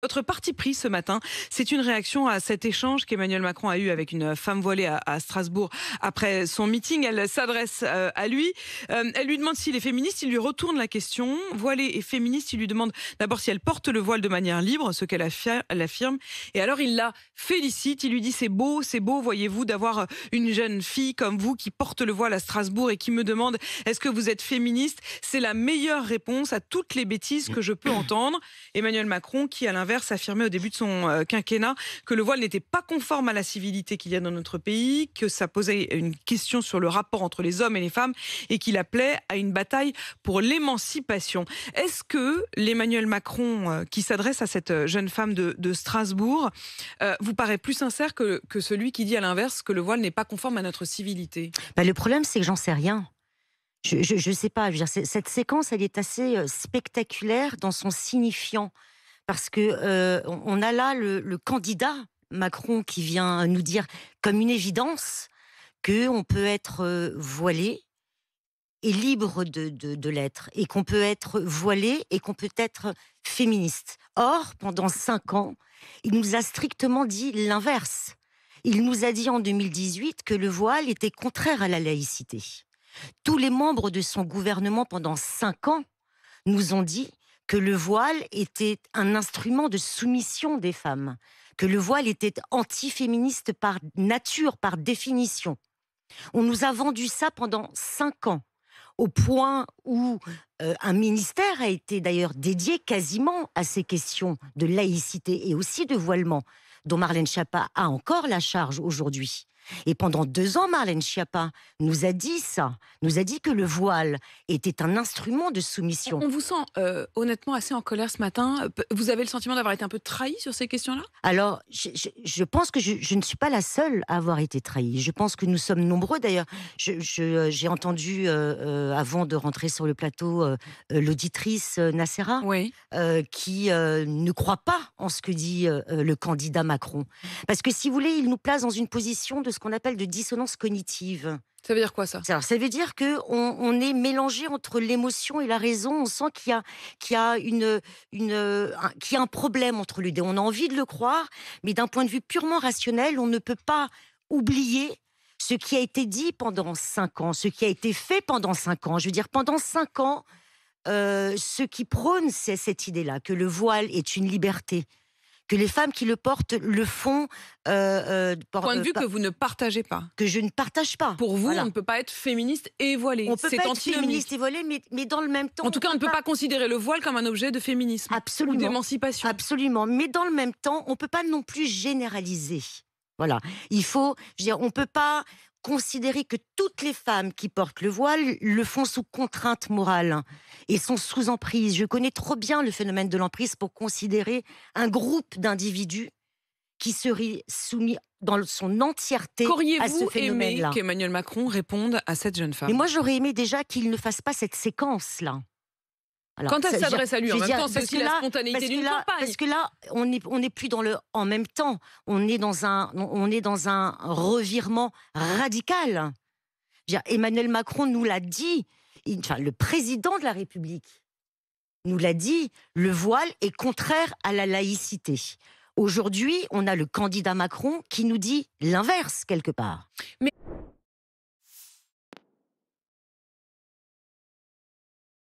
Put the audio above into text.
votre parti pris ce matin, c'est une réaction à cet échange qu'Emmanuel Macron a eu avec une femme voilée à Strasbourg après son meeting. Elle s'adresse à lui. Elle lui demande s'il est féministe. Il lui retourne la question. Voilée et féministe, il lui demande d'abord si elle porte le voile de manière libre, ce qu'elle affirme. Et alors il la félicite. Il lui dit c'est beau, voyez-vous, d'avoir une jeune fille comme vous qui porte le voile à Strasbourg et qui me demande est-ce que vous êtes féministe. C'est la meilleure réponse à toutes les bêtises que je peux entendre. Emmanuel Macron qui, à l'inverse, affirmait au début de son quinquennat que le voile n'était pas conforme à la civilité qu'il y a dans notre pays, que ça posait une question sur le rapport entre les hommes et les femmes et qu'il appelait à une bataille pour l'émancipation. Est-ce que l'Emmanuel Macron qui s'adresse à cette jeune femme de Strasbourg vous paraît plus sincère que celui qui dit à l'inverse que le voile n'est pas conforme à notre civilité? Le problème, c'est que j'en sais rien. Je sais pas. Je veux dire, cette séquence, elle est assez spectaculaire dans son signifiant. Parce que on a là le candidat Macron qui vient nous dire comme une évidence qu'on peut être voilé et libre de l'être, et qu'on peut être voilé et qu'on peut être féministe. Or, pendant 5 ans, il nous a strictement dit l'inverse. Il nous a dit en 2018 que le voile était contraire à la laïcité. Tous les membres de son gouvernement pendant 5 ans nous ont dit que le voile était un instrument de soumission des femmes, que le voile était antiféministe par nature, par définition. On nous a vendu ça pendant 5 ans, au point où un ministère a été d'ailleurs dédié quasiment à ces questions de laïcité et aussi de voilement, dont Marlène Schiappa a encore la charge aujourd'hui. Et pendant 2 ans, Marlène Schiappa nous a dit ça, nous a dit que le voile était un instrument de soumission. On vous sent honnêtement assez en colère ce matin. Vous avez le sentiment d'avoir été un peu trahi sur ces questions-là? Alors, je pense que je ne suis pas la seule à avoir été trahie. Je pense que nous sommes nombreux. D'ailleurs, j'ai entendu, avant de rentrer sur le plateau, l'auditrice Nacera, Oui. qui ne croit pas en ce que dit le candidat Macron. Parce que, si vous voulez, il nous place dans une position de ce qu'on appelle de dissonance cognitive. Ça veut dire quoi, ça? Alors, ça veut dire qu'on est mélangé entre l'émotion et la raison. On sent qu'il y a un problème entre les deux. On a envie de le croire, mais d'un point de vue purement rationnel, on ne peut pas oublier ce qui a été dit pendant 5 ans, ce qui a été fait pendant 5 ans. Je veux dire, pendant 5 ans, ceux qui prônent cette idée-là, que le voile est une liberté, que les femmes qui le portent le font... Point de vue que vous ne partagez pas. Que je ne partage pas. Pour vous, Voilà. on ne peut pas être féministe et voilé. On peut C'est pas être antinomique. féministe et voilé, mais dans le même temps... En tout cas, on ne peut pas considérer le voile comme un objet de féminisme. Absolument. Ou d'émancipation. Absolument. Mais dans le même temps, on ne peut pas non plus généraliser. Voilà. Il faut... Je veux dire, on ne peut pas considérer que toutes les femmes qui portent le voile le font sous contrainte morale et sont sous emprise. Je connais trop bien le phénomène de l'emprise pour considérer un groupe d'individus qui serait soumis dans son entièreté à ce Qu'auriez-vous aimé phénomène-là. qu'Emmanuel Macron réponde à cette jeune femme? Mais moi, j'aurais aimé déjà qu'il ne fasse pas cette séquence-là. Alors, Quand elle ça, s'adresse à lui, je en veux même dire, temps, c'est parce aussi que la là- spontanéité d'une campagne. Parce que là, on n'est plus dans le en même temps. On est dans un revirement radical. Je veux dire, Emmanuel Macron nous l'a dit. Le président de la République nous l'a dit. Le voile est contraire à la laïcité. Aujourd'hui, on a le candidat Macron qui nous dit l'inverse quelque part.